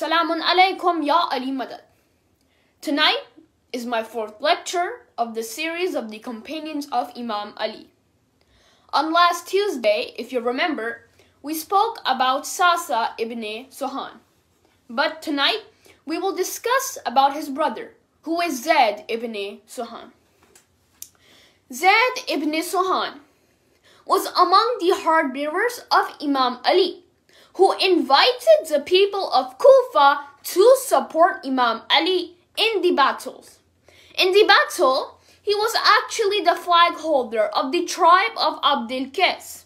Salamun alaykum ya Ali Madad. Tonight is my fourth lecture of the series of the companions of Imam Ali. On last Tuesday, if you remember, we spoke about Zaid Ibn Sohan. But tonight, we will discuss about his brother, who is Zaid Ibn Sohan. Zaid Ibn Sohan was among the hard bearers of Imam Ali, who invited the people of Kufa to support Imam Ali in the battles. In the battle, he was actually the flag holder of the tribe of Abdul Qais,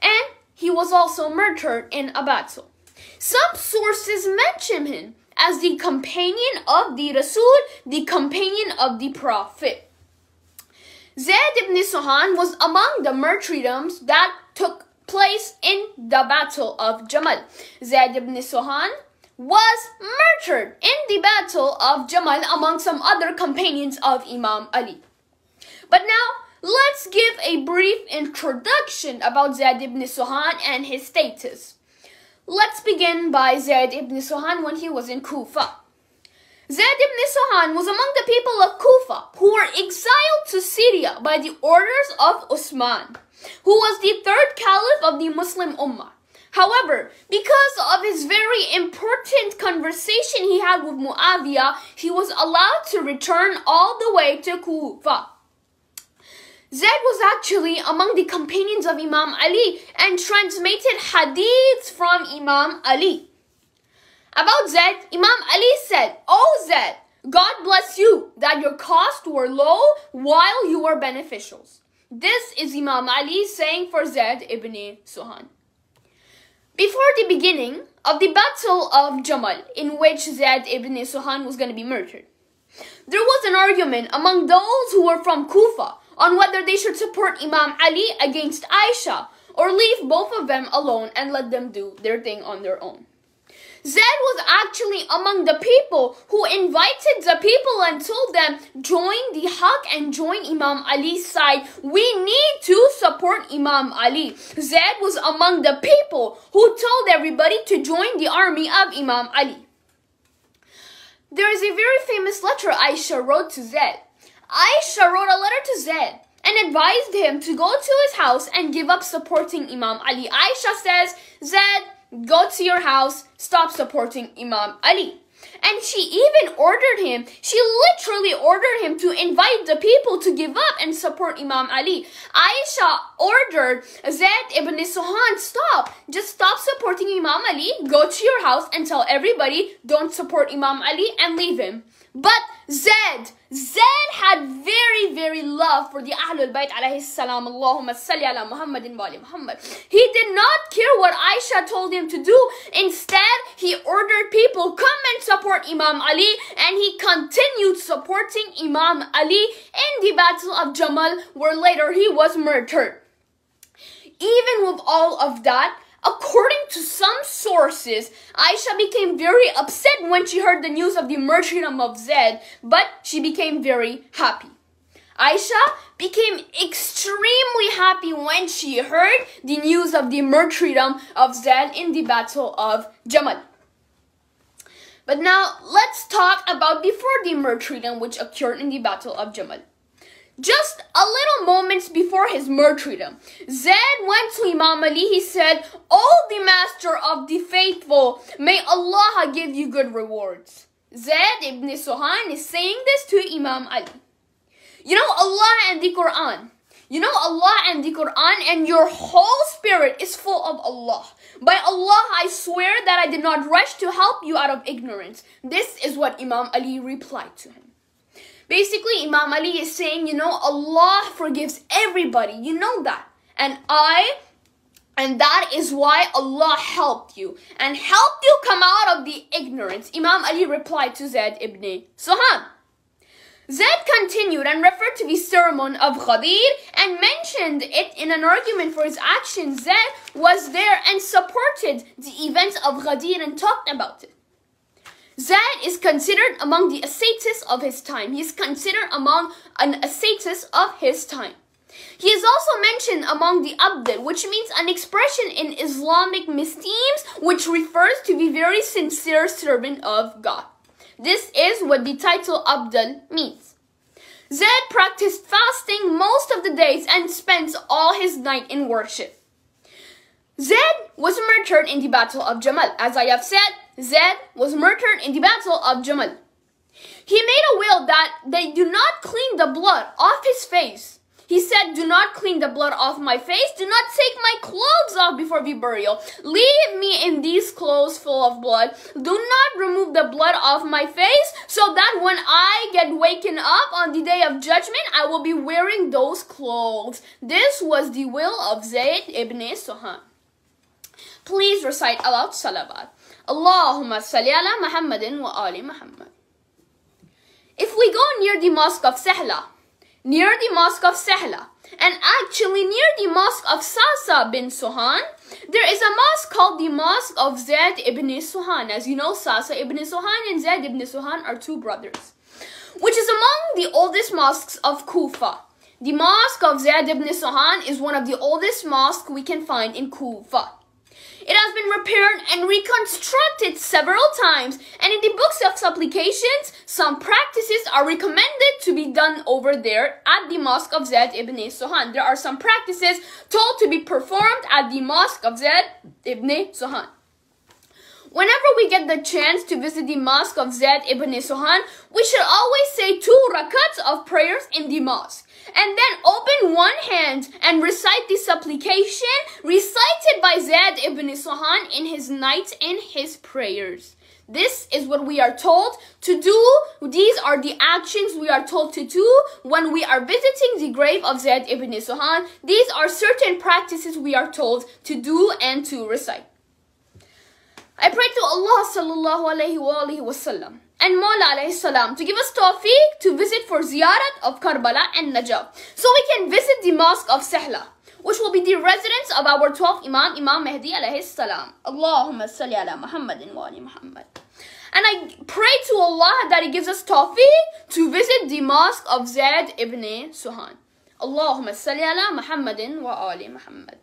and he was also murdered in a battle. Some sources mention him as the companion of the Rasul, the companion of the Prophet. Zaid ibn Sohan was among the martyrdoms that took place in the Battle of Jamal. Zaid ibn Sohan was murdered in the Battle of Jamal among some other companions of Imam Ali. But now, let's give a brief introduction about Zaid ibn Sohan and his status. Let's begin by Zaid ibn Sohan when he was in Kufa. Zaid ibn Sohan was among the people of Kufa who were exiled to Syria by the orders of Osman, who was the third caliph of the Muslim Ummah. However, because of his very important conversation he had with Muawiyah, he was allowed to return all the way to Kufa. Zaid was actually among the companions of Imam Ali and transmitted hadiths from Imam Ali. About Zaid, Imam Ali said, "O Zaid, God bless you that your costs were low while you were beneficials." This is Imam Ali saying for Zaid ibn Sohan. Before the beginning of the Battle of Jamal, in which Zaid ibn Sohan was going to be murdered, there was an argument among those who were from Kufa on whether they should support Imam Ali against Aisha or leave both of them alone and let them do their thing on their own. Zaid was actually among the people who invited the people and told them, join the Haqq and join Imam Ali's side. We need to support Imam Ali. Zaid was among the people who told everybody to join the army of Imam Ali. There is a very famous letter Aisha wrote to Zaid. Aisha wrote a letter to Zaid and advised him to go to his house and give up supporting Imam Ali. Aisha says, Zaid, go to your house, stop supporting Imam Ali. And she even ordered him, she literally ordered him to invite the people to give up and support Imam Ali. Aisha ordered Zaid ibn Sohan, just stop supporting Imam Ali, go to your house and tell everybody don't support Imam Ali and leave him. But Zaid had very love for the Ahlul Bayt alayhi salam. Allahumma salli ala Muhammadin wa ali Muhammad. He did not care what Aisha told him to do. Instead, he ordered people, come and support Imam Ali, and he continued supporting Imam Ali in the Battle of Jamal, where later he was murdered. Even with all of that, according to some sources, Aisha became very upset when she heard the news of the martyrdom of Zaid, but she became very happy. Aisha became extremely happy when she heard the news of the martyrdom of Zaid in the Battle of Jamal. But now, let's talk about before the martyrdom which occurred in the Battle of Jamal. Just a little moments before his martyrdom, Zaid went to Imam Ali. He said, "O the master of the faithful, may Allah give you good rewards." Zaid ibn Sohan is saying this to Imam Ali. You know Allah and the Quran. You know Allah and the Quran, and your whole spirit is full of Allah. By Allah, I swear that I did not rush to help you out of ignorance. This is what Imam Ali replied to him. Basically, Imam Ali is saying, Allah forgives everybody. You know that. And that is why Allah helped you and helped you come out of the ignorance. Imam Ali replied to Zaid ibn Sohan. Zaid continued and referred to the ceremony of Ghadir and mentioned it in an argument for his actions. Zaid was there and supported the events of Ghadir and talked about it. Zaid is considered among the ascetics of his time. He is considered among an ascetics of his time. He is also mentioned among the Abdal, which means an expression in Islamic mystemes, which refers to the very sincere servant of God. This is what the title Abdal means. Zaid practiced fasting most of the days and spent all his night in worship. Zaid was murdered in the Battle of Jamal. As I have said, Zaid was murdered in the Battle of Jamal. He made a will that they do not clean the blood off his face. He said, "Do not clean the blood off my face. Do not take my clothes off before the burial. Leave me in these clothes full of blood. Do not remove the blood off my face, so that when I get waken up on the day of judgment, I will be wearing those clothes." This was the will of Zaid Ibn Sohan. Please recite aloud salawat. Allahumma salli ala Muhammadin wa ali Muhammad. If we go near the mosque of Sahla, and actually near the mosque of Sasa bin Sohan, there is a mosque called the Mosque of Zaid Ibn Sohan. As you know, Sasa ibn Sohan and Zaid ibn Sohan are two brothers, which is among the oldest mosques of Kufa. The Mosque of Zaid ibn Sohan is one of the oldest mosques we can find in Kufa. It has been repaired and reconstructed several times, and in the books of supplications, some practices are recommended to be done over there at the Mosque of Zaid ibn Sohan. There are some practices told to be performed at the Mosque of Zaid ibn Sohan. Whenever we get the chance to visit the Mosque of Zaid ibn Sohan, we should always say 2 rakats of prayers in the mosque, and then open one hand and recite the supplication recited by Zaid ibn Sohan in his nights and his prayers. This is what we are told to do. These are the actions we are told to do when we are visiting the grave of Zaid ibn Sohan. These are certain practices we are told to do and to recite. I pray to Allah sallallahu alayhi wa sallam and Mawla alayhi salam to give us tawfiq to visit for ziyarat of Karbala and Najaf, so we can visit the mosque of Sahla, which will be the residence of our 12th Imam, Imam Mehdi alayhi salam. Allahumma salli ala Muhammadin wa ali Muhammad. And I pray to Allah that He gives us tawfiq to visit the mosque of Zaid ibn Sohan. Allahumma salli ala Muhammadin wa ali Muhammad.